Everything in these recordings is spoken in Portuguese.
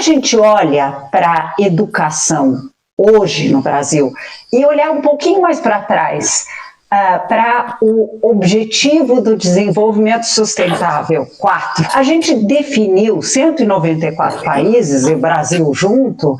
gente olha para a educação hoje no Brasil e olhar um pouquinho mais para trás, para o Objetivo do Desenvolvimento Sustentável 4. A gente definiu, 194 países, e o Brasil junto,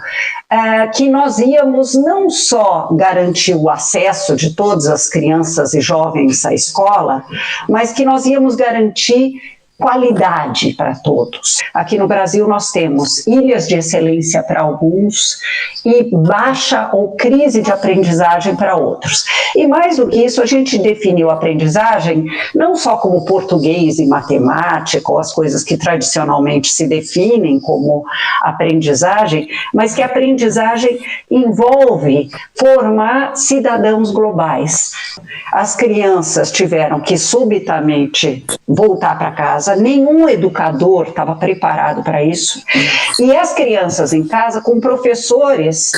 que nós íamos não só garantir o acesso de todas as crianças e jovens à escola, mas que nós íamos garantir qualidade para todos. Aqui no Brasil nós temos ilhas de excelência para alguns e baixa ou crise de aprendizagem para outros. E mais do que isso, a gente definiu a aprendizagem não só como português e matemática, ou as coisas que tradicionalmente se definem como aprendizagem, mas que a aprendizagem envolve formar cidadãos globais. As crianças tiveram que subitamente voltar para casa, nenhum educador estava preparado para isso, e as crianças em casa com professores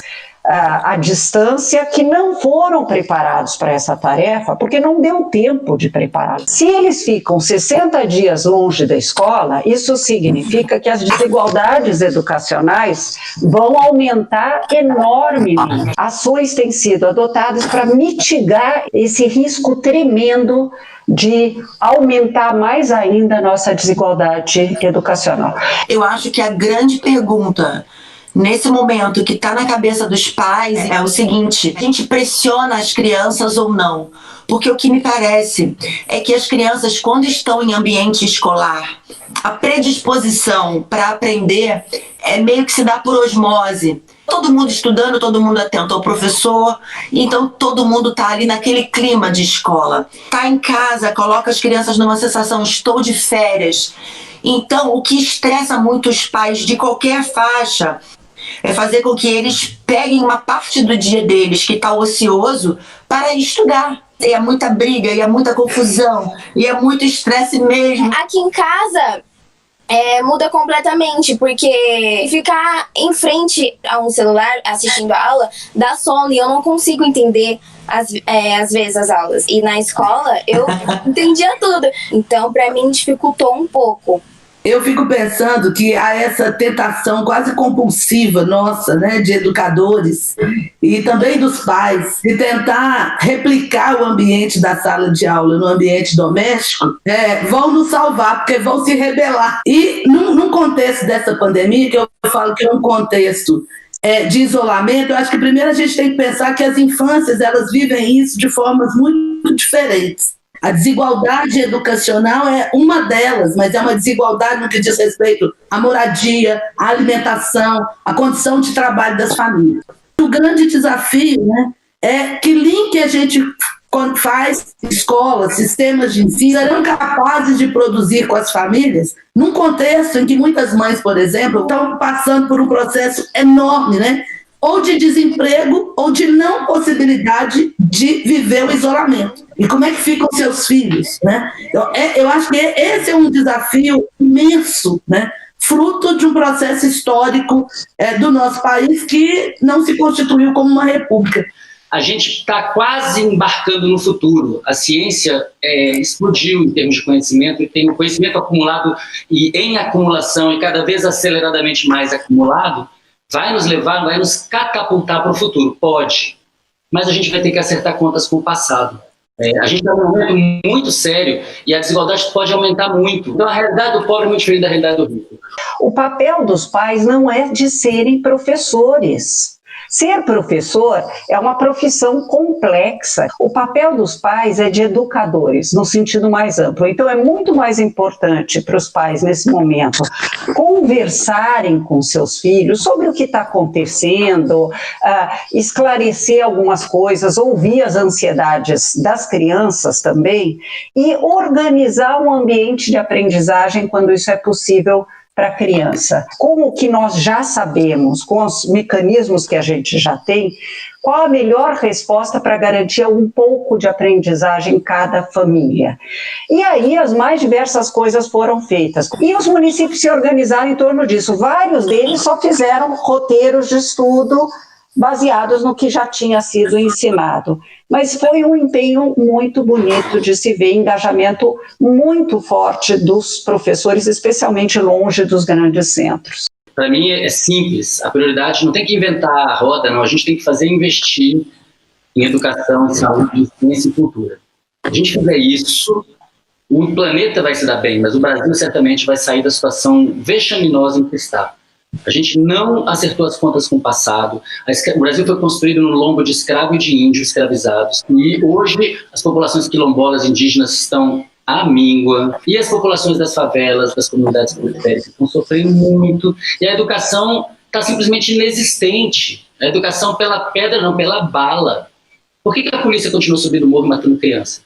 à distância que não foram preparados para essa tarefa, porque não deu tempo de preparar. Se eles ficam 60 dias longe da escola, isso significa que as desigualdades educacionais vão aumentar enormemente. Ações têm sido adotadas para mitigar esse risco tremendo de aumentar mais ainda a nossa desigualdade educacional. Eu acho que a grande pergunta nesse momento que está na cabeça dos pais é o seguinte: a gente pressiona as crianças ou não? Porque o que me parece é que as crianças, quando estão em ambiente escolar, a predisposição para aprender meio que se dá por osmose. Todo mundo estudando, todo mundo atento ao professor, então todo mundo está ali naquele clima de escola. Está em casa, coloca as crianças numa sensação, estou de férias. Então, o que estressa muito os pais de qualquer faixa é fazer com que eles peguem uma parte do dia deles que está ocioso para estudar. E é muita briga, e é muita confusão, e é muito estresse mesmo. Aqui em casa muda completamente, porque ficar em frente a um celular assistindo a aula dá sono e eu não consigo entender às vezes as aulas. E na escola eu entendia tudo, então para mim dificultou um pouco. Eu fico pensando que há essa tentação quase compulsiva nossa, né, de educadores e também dos pais, de tentar replicar o ambiente da sala de aula no ambiente doméstico, vão nos salvar, porque vão se rebelar. E num contexto dessa pandemia, que eu falo que é um contexto de isolamento, eu acho que primeiro a gente tem que pensar que as infâncias, elas vivem isso de formas muito diferentes. A desigualdade educacional é uma delas, mas é uma desigualdade no que diz respeito à moradia, à alimentação, à condição de trabalho das famílias. O grande desafio, né, é que link a gente faz escolas, sistemas de ensino, serão capazes de produzir com as famílias, num contexto em que muitas mães, por exemplo, estão passando por um processo enorme, né, ou de desemprego, ou de não possibilidade de viver o isolamento. E como é que ficam seus filhos, né? Eu acho que esse é um desafio imenso, né? Fruto de um processo histórico do nosso país que não se constituiu como uma república. A gente está quase embarcando no futuro. A ciência explodiu em termos de conhecimento, e tem um conhecimento acumulado e em acumulação, e cada vez aceleradamente mais acumulado, vai nos levar, vai nos catapultar para o futuro. Pode, mas a gente vai ter que acertar contas com o passado. A gente está num momento muito sério e a desigualdade pode aumentar muito. Então a realidade do pobre é muito diferente da realidade do rico. O papel dos pais não é de serem professores. Ser professor é uma profissão complexa. O papel dos pais é de educadores, no sentido mais amplo. Então é muito mais importante para os pais, nesse momento, conversarem com seus filhos sobre o que está acontecendo, esclarecer algumas coisas, ouvir as ansiedades das crianças também e organizar um ambiente de aprendizagem quando isso é possível para a criança. Com o que nós já sabemos, com os mecanismos que a gente já tem, qual a melhor resposta para garantir um pouco de aprendizagem em cada família? E aí as mais diversas coisas foram feitas. E os municípios se organizaram em torno disso. Vários deles só fizeram roteiros de estudo baseados no que já tinha sido ensinado. Mas foi um empenho muito bonito de se ver, engajamento muito forte dos professores, especialmente longe dos grandes centros. para mim é simples. A prioridade não tem que inventar a roda, não. A gente tem que investir em educação, em saúde, em ciência e cultura. Se a gente fizer isso, o planeta vai se dar bem, mas o Brasil certamente vai sair da situação vexaminosa em que está. A gente não acertou as contas com o passado. O Brasil foi construído no lombo de escravo e de índio escravizados. E hoje as populações quilombolas indígenas estão à míngua. E as populações das favelas, das comunidades periféricas estão sofrendo muito. E a educação está simplesmente inexistente. A educação pela pedra, não pela bala. Por que a polícia continua subindo o morro e matando criança?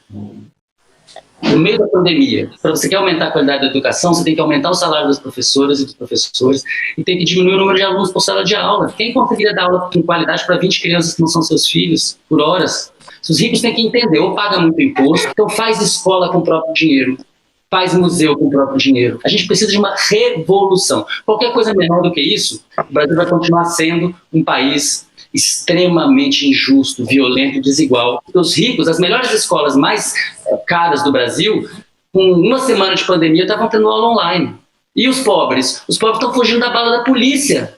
No meio da pandemia, para você quer aumentar a qualidade da educação, você tem que aumentar o salário das professoras e dos professores e tem que diminuir o número de alunos por sala de aula. Quem conseguiria dar aula com qualidade para 20 crianças que não são seus filhos, por horas? Os ricos têm que entender, ou paga muito imposto, então faz escola com o próprio dinheiro, faz museu com o próprio dinheiro. A gente precisa de uma revolução. Qualquer coisa menor do que isso, o Brasil vai continuar sendo um país extremamente injusto, violento e desigual. Os ricos, as melhores escolas mais caras do Brasil, com uma semana de pandemia, estavam tendo aula online. E os pobres? Os pobres estão fugindo da bala da polícia.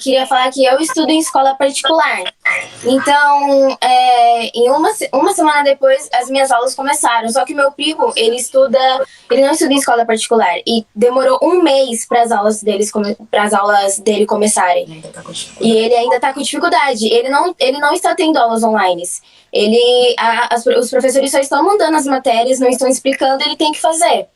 Queria falar que eu estudo em escola particular. Então, em uma semana depois, as minhas aulas começaram. Só que meu primo, ele não estuda em escola particular. E demorou um mês para as aulas dele começarem. E ele ainda está com dificuldade. Ele não está tendo aulas online. Os professores só estão mandando as matérias, não estão explicando, ele tem que fazer.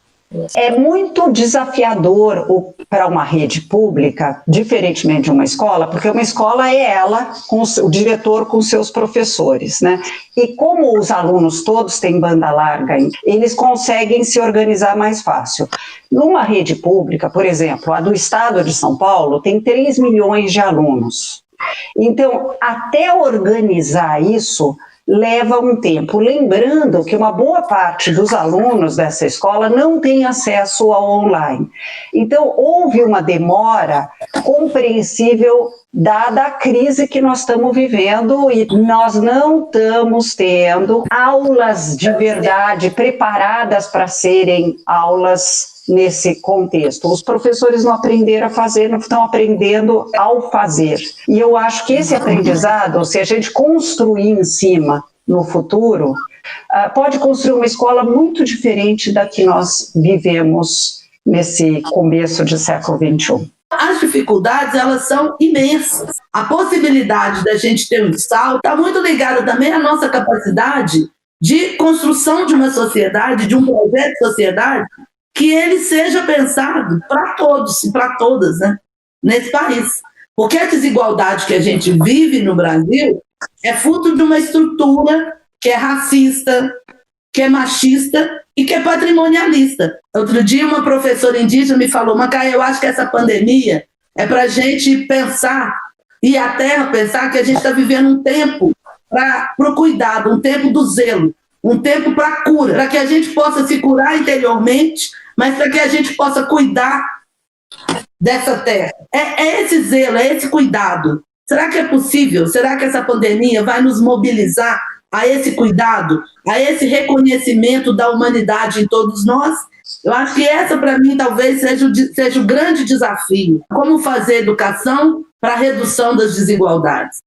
É muito desafiador para uma rede pública, diferentemente de uma escola, porque uma escola é ela, com o diretor com seus professores, né? E como os alunos todos têm banda larga, eles conseguem se organizar mais fácil. Numa rede pública, por exemplo, a do estado de São Paulo tem 3 milhões de alunos. Então, até organizar isso leva um tempo, lembrando que uma boa parte dos alunos dessa escola não tem acesso ao online. Então, houve uma demora compreensível dada a crise que nós estamos vivendo e nós não estamos tendo aulas de verdade preparadas para serem aulas nesse contexto. Os professores não aprenderam a fazer, não estão aprendendo ao fazer. E eu acho que esse aprendizado, se a gente construir em cima no futuro, pode construir uma escola muito diferente da que nós vivemos nesse começo de século XXI. As dificuldades, elas são imensas. A possibilidade da gente ter um salto está muito ligada também à nossa capacidade de construção de uma sociedade, de um projeto de sociedade, que ele seja pensado para todos e para todas, né, nesse país. Porque a desigualdade que a gente vive no Brasil é fruto de uma estrutura que é racista, que é machista e que é patrimonialista. Outro dia uma professora indígena me falou: Macaé, eu acho que essa pandemia é para a gente pensar, e a Terra pensar que a gente está vivendo um tempo para o cuidado, um tempo do zelo, um tempo para a cura, para que a gente possa se curar interiormente, mas para que a gente possa cuidar dessa terra. É esse zelo, é esse cuidado. Será que é possível? Será que essa pandemia vai nos mobilizar a esse cuidado, a esse reconhecimento da humanidade em todos nós? Eu acho que essa, para mim, talvez seja o grande desafio. Como fazer educação para a redução das desigualdades?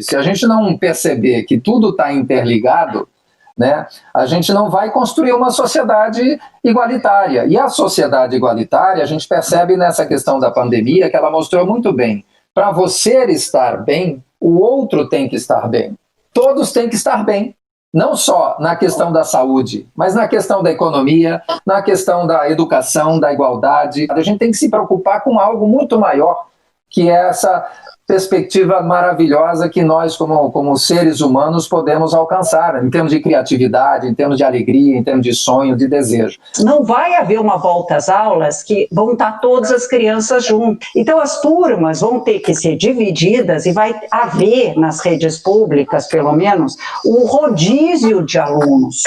Se a gente não perceber que tudo está interligado, né, a gente não vai construir uma sociedade igualitária. E a sociedade igualitária, a gente percebe nessa questão da pandemia, que ela mostrou muito bem. Para você estar bem, o outro tem que estar bem. Todos têm que estar bem. Não só na questão da saúde, mas na questão da economia, na questão da educação, da igualdade. A gente tem que se preocupar com algo muito maior, que é essa perspectiva maravilhosa que nós, como seres humanos, podemos alcançar, em termos de criatividade, em termos de alegria, em termos de sonho, de desejo. Não vai haver uma volta às aulas que vão estar todas as crianças juntas. Então, as turmas vão ter que ser divididas e vai haver, nas redes públicas, pelo menos, um rodízio de alunos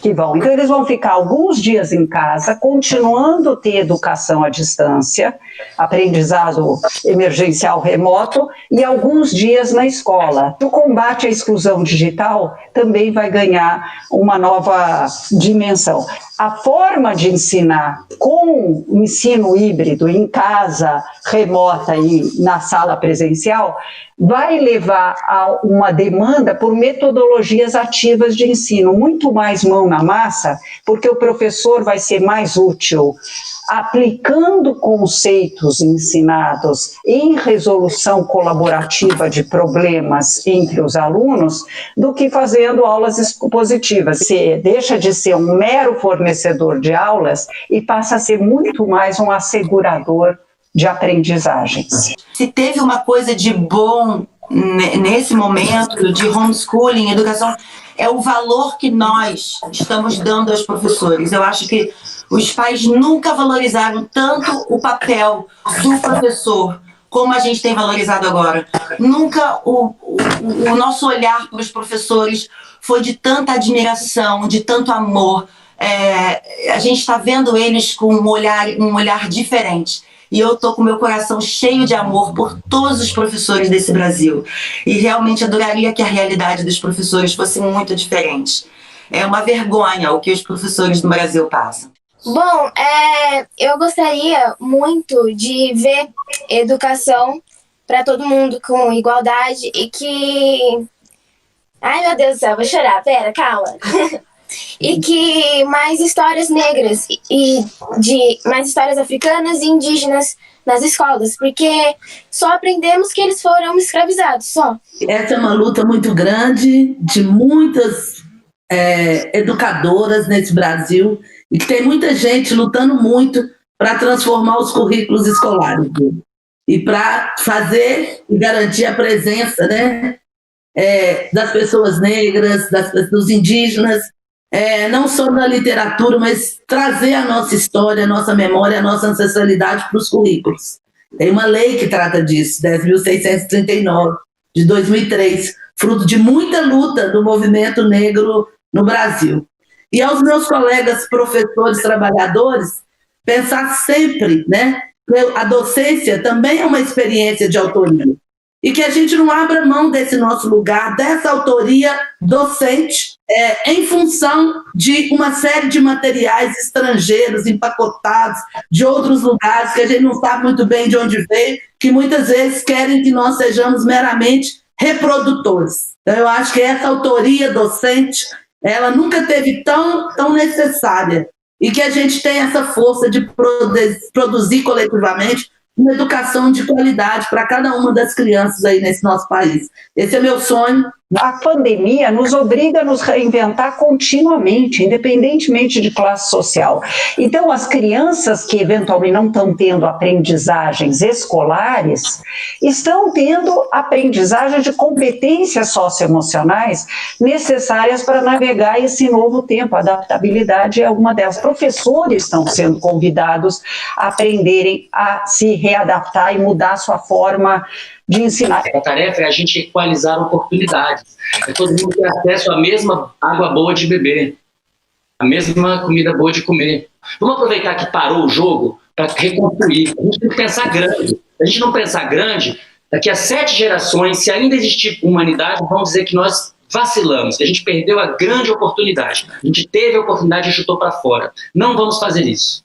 que vão. Então, eles vão ficar alguns dias em casa, continuando a ter educação à distância, aprendizado emergencial remoto, remoto e alguns dias na escola. O combate à exclusão digital também vai ganhar uma nova dimensão. A forma de ensinar com o ensino híbrido em casa, remota e na sala presencial vai levar a uma demanda por metodologias ativas de ensino, muito mais mão na massa, porque o professor vai ser mais útil aplicando conceitos ensinados em resolução colaborativa de problemas entre os alunos do que fazendo aulas expositivas. Você deixa de ser um mero fornecedor de aulas e passa a ser muito mais um assegurador de aprendizagens. Se teve uma coisa de bom nesse momento de homeschooling, educação, é o valor que nós estamos dando aos professores. Eu acho que os pais nunca valorizaram tanto o papel do professor como a gente tem valorizado agora. Nunca o nosso olhar para os professores foi de tanta admiração, de tanto amor. A gente está vendo eles com um olhar diferente. E eu estou com meu coração cheio de amor por todos os professores desse Brasil. E realmente adoraria que a realidade dos professores fosse muito diferente. É uma vergonha o que os professores no Brasil passam. Bom, eu gostaria muito de ver educação para todo mundo com igualdade e que... Ai, meu Deus do céu, vou chorar. Pera, calma. E que mais histórias negras e mais histórias africanas e indígenas nas escolas, porque só aprendemos que eles foram escravizados, só. Essa é uma luta muito grande de muitas educadoras nesse Brasil e que tem muita gente lutando muito para transformar os currículos escolares e para fazer e garantir a presença, né, das pessoas negras, dos indígenas, não só na literatura, mas trazer a nossa história, a nossa memória, a nossa ancestralidade para os currículos. Tem uma lei que trata disso, 10.639, de 2003, fruto de muita luta do movimento negro no Brasil. E aos meus colegas professores, trabalhadores, pensar sempre, né, que a docência também é uma experiência de autoria. E que a gente não abra mão desse nosso lugar, dessa autoria docente, em função de uma série de materiais estrangeiros, empacotados, de outros lugares, que a gente não sabe muito bem de onde veio, que muitas vezes querem que nós sejamos meramente reprodutores. Então, eu acho que essa autoria docente, ela nunca teve tão necessária, e que a gente tem essa força de produzir coletivamente uma educação de qualidade para cada uma das crianças aí nesse nosso país. Esse é meu sonho. A pandemia nos obriga a nos reinventar continuamente, independentemente de classe social. Então, as crianças que eventualmente não estão tendo aprendizagens escolares, estão tendo aprendizagem de competências socioemocionais necessárias para navegar esse novo tempo. A adaptabilidade é uma delas. Professores estão sendo convidados a aprenderem a se readaptar e mudar a sua forma de ensinar. A tarefa é a gente equalizar oportunidades. É todo mundo ter acesso à mesma água boa de beber, a mesma comida boa de comer. Vamos aproveitar que parou o jogo para reconstruir. A gente tem que pensar grande. Se a gente não pensar grande, daqui a 7 gerações, se ainda existir humanidade, vamos dizer que nós vacilamos, que a gente perdeu a grande oportunidade. A gente teve a oportunidade e chutou para fora. Não vamos fazer isso.